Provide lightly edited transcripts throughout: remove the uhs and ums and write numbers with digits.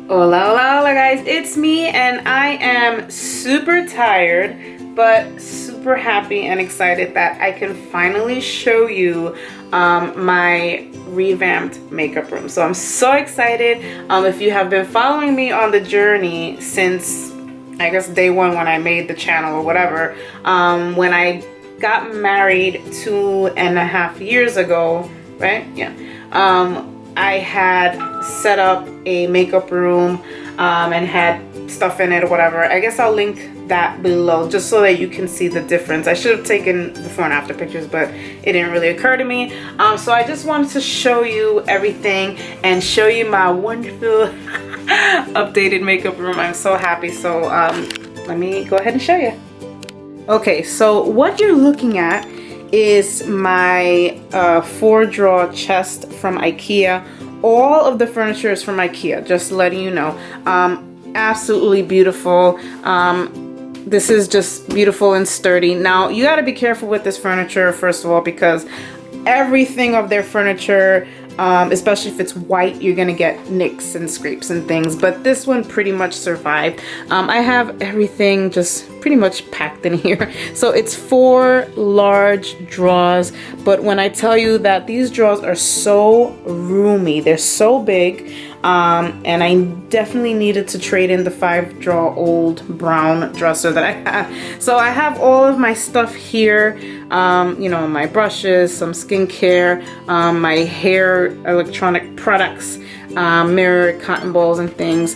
Hola, hola, hola guys, it's me and I am super tired but super happy and excited that I can finally show you my revamped makeup room. So I'm so excited. If you have been following me on the journey since I guess day one when I made the channel or whatever, when I got married 2.5 years ago, right? Yeah. I had set up a makeup room and had stuff in it or whatever. I guess I'll link that below just so that you can see the difference. I should have taken before and after pictures, but it didn't really occur to me. So I just wanted to show you everything and show you my wonderful updated makeup room. I'm so happy. So let me go ahead and show you. Okay, so what you're looking at is my 4-drawer chest from Ikea. All of the furniture is from Ikea, just letting you know. Absolutely beautiful. This is just beautiful and sturdy. Now, you gotta be careful with this furniture, first of all, because everything of their furniture, especially if it's white, you're gonna get nicks and scrapes and things, but this one pretty much survived. I have everything just pretty much packed in here. So it's 4 large drawers, but when I tell you that these drawers are so roomy, they're so big, and I definitely needed to trade in the 5-drawer old brown dresser that I had. So I have all of my stuff here, you know, my brushes, some skincare, my hair electronic products, mirror, cotton balls and things.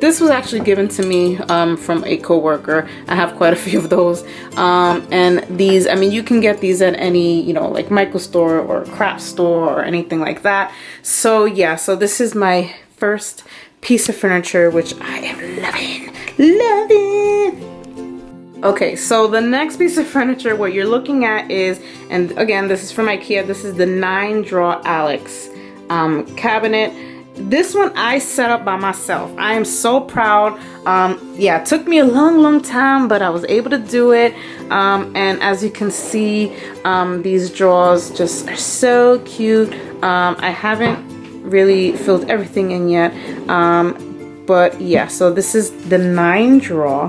This was actually given to me from a coworker. I have quite a few of those. And these, I mean, you can get these at any, you know, like micro store or craft store or anything like that. So yeah, so this is my first piece of furniture, which I am loving. Okay, so the next piece of furniture, what you're looking at is, and again, this is from Ikea, this is the 9-drawer Alex cabinet. This one I set up by myself. I am so proud. Yeah, it took me a long time, but I was able to do it. And as you can see, these drawers just are so cute. I haven't really filled everything in yet. But yeah, so this is the 9-drawer,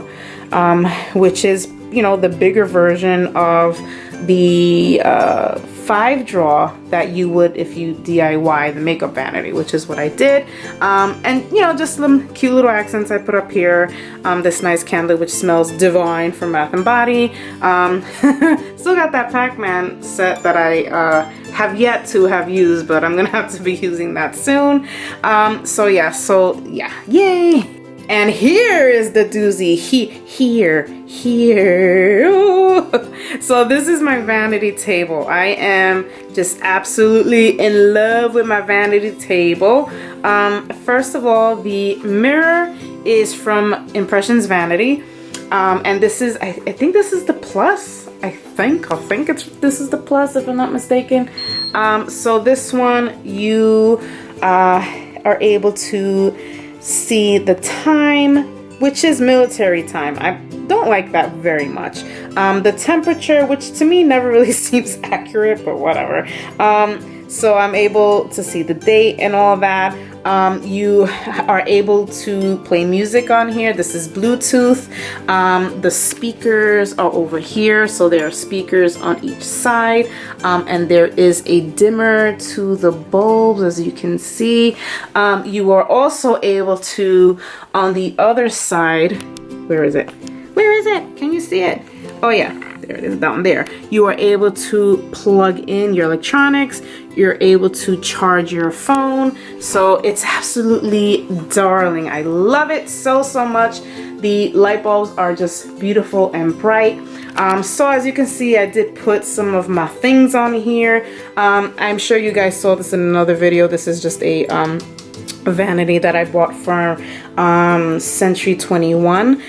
which is, you know, the bigger version of the 5-drawer that you would if you DIY the makeup vanity, which is what I did. And you know, just some cute little accents I put up here. This nice candle which smells divine from Bath and Body. Still got that Pac-Man set that I have yet to have used, but I'm gonna have to be using that soon. So yeah, yay! And here is the doozy. Here. Ooh. So this is my vanity table. I am just absolutely in love with my vanity table. First of all, the mirror is from Impressions Vanity. And this is, I think this is the plus. I think this is the plus, if I'm not mistaken. So this one, you are able to see the time, which is military time. I don't like that very much. The temperature, which to me never really seems accurate, but whatever. So I'm able to see the date and all that. You are able to play music on here. This is Bluetooth. The speakers are over here, so there are speakers on each side, and there is a dimmer to the bulbs, as you can see. You are also able to, on the other side, where is it? Can you see it? Oh yeah, there it is down there. You are able to plug in your electronics. You're able to charge your phone. So it's absolutely darling. I love it so much. The light bulbs are just beautiful and bright. So as you can see, I did put some of my things on here. I'm sure you guys saw this in another video. This is just a vanity that I bought from Century 21.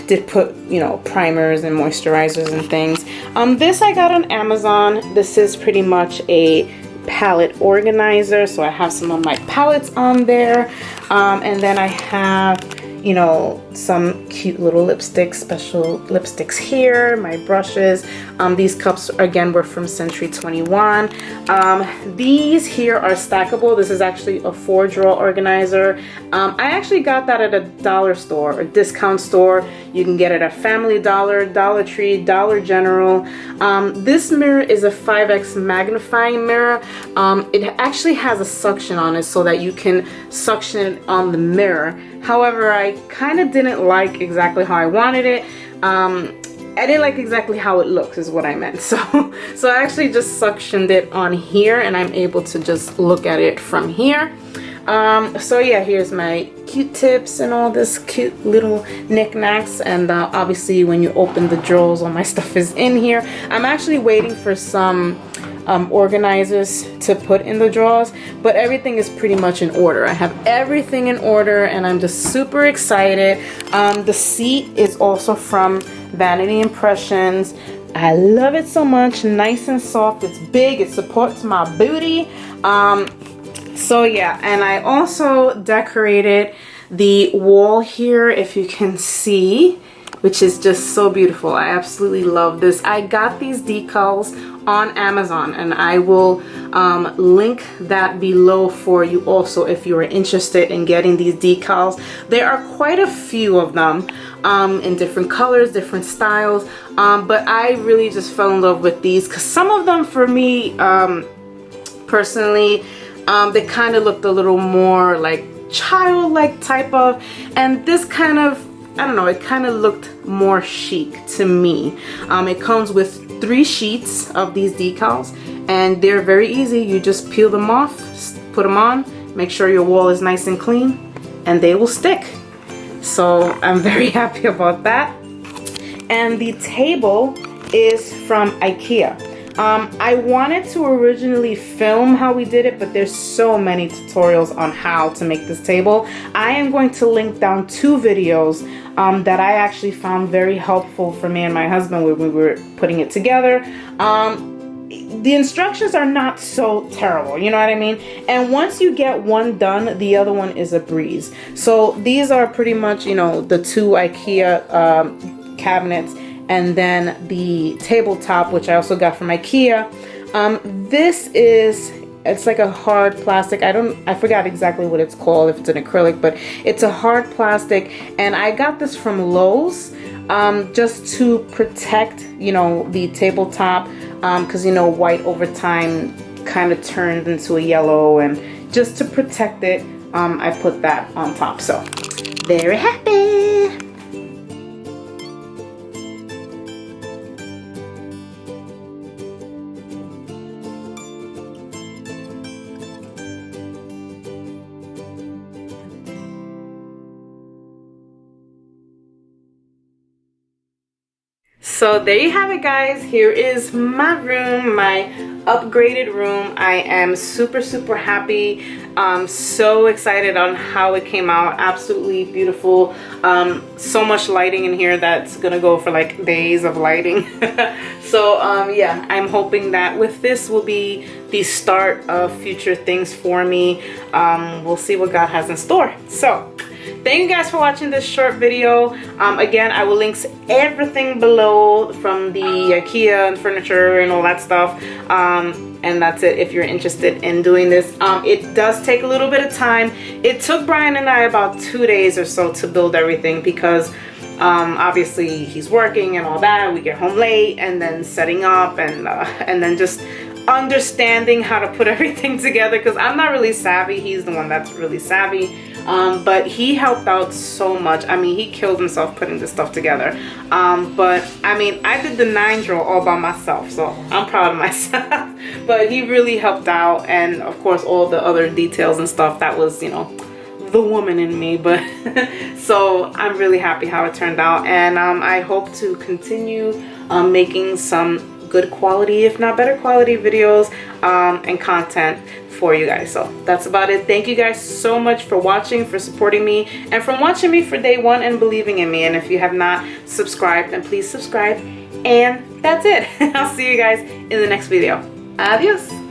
Did put, you know, primers and moisturizers and things. This I got on Amazon. This is pretty much a palette organizer, so I have some of my palettes on there. And then I have, you know, some cute little lipsticks, special lipsticks here, my brushes. These cups again were from Century 21. These here are stackable. This is actually a 4-drawer organizer. I actually got that at a dollar store, a discount store. You can get it at Family Dollar, Dollar Tree, Dollar General. This mirror is a 5x magnifying mirror. It actually has a suction on it so that you can suction it on the mirror. However, I kind of didn't like exactly how I wanted it. I didn't like exactly how it looks is what I meant. So I actually just suctioned it on here and I'm able to just look at it from here. So yeah, here's my Q-tips and all this cute little knickknacks, and obviously when you open the drawers, all my stuff is in here. I'm actually waiting for some organizers to put in the drawers, but everything is pretty much in order. I have everything in order and I'm just super excited. The seat is also from Vanity Impressions. I love it so much. Nice and soft. It's big. It supports my booty. So yeah, and I also decorated the wall here, if you can see, which is just so beautiful. I absolutely love this. I got these decals on Amazon and I will link that below for you also if you are interested in getting these decals. There are quite a few of them in different colors, different styles, but I really just fell in love with these because some of them for me personally, they kind of looked a little more like childlike type of, and this kind of, I don't know, it kind of looked more chic to me. It comes with 3 sheets of these decals and they're very easy. You just peel them off, put them on, make sure your wall is nice and clean, and they will stick. So I'm very happy about that. And the table is from Ikea. I wanted to originally film how we did it, but there's so many tutorials on how to make this table. I am going to link down 2 videos that I actually found very helpful for me and my husband when we were putting it together. The instructions are not so terrible, you know what I mean? And once you get one done, the other one is a breeze. So these are pretty much, you know, the 2 IKEA cabinets, and then the tabletop, which I also got from Ikea. This is, it's like a hard plastic. I forgot exactly what it's called, if it's an acrylic, but it's a hard plastic, and I got this from Lowe's just to protect, you know, the tabletop, because you know, white over time kind of turned into a yellow, and just to protect it, I put that on top. So very happy. So there you have it, guys. Here is my room, my upgraded room. I am super happy. So excited on how it came out. Absolutely beautiful. So much lighting in here that's gonna go for like days of lighting. So yeah, I'm hoping that with this will be the start of future things for me. We'll see what God has in store. So thank you guys for watching this short video. Again, I will link everything below from the Ikea and furniture and all that stuff. And that's it if you're interested in doing this. It does take a little bit of time. It took Brian and I about 2 days or so to build everything because obviously he's working and all that. We get home late, and then setting up and then just understanding how to put everything together, because I'm not really savvy. He's the one that's really savvy. But he helped out so much. I mean, he killed himself putting this stuff together. But I mean, I did the 9 drawer all by myself, so I'm proud of myself. But he really helped out, and of course all the other details and stuff, that was, you know, the woman in me. But so I'm really happy how it turned out, and I hope to continue making some good quality, if not better quality, videos and content for you guys. So that's about it. Thank you guys so much for watching, for supporting me, and for watching me for day 1 and believing in me. And if you have not subscribed, then please subscribe. And that's it. I'll see you guys in the next video. Adios.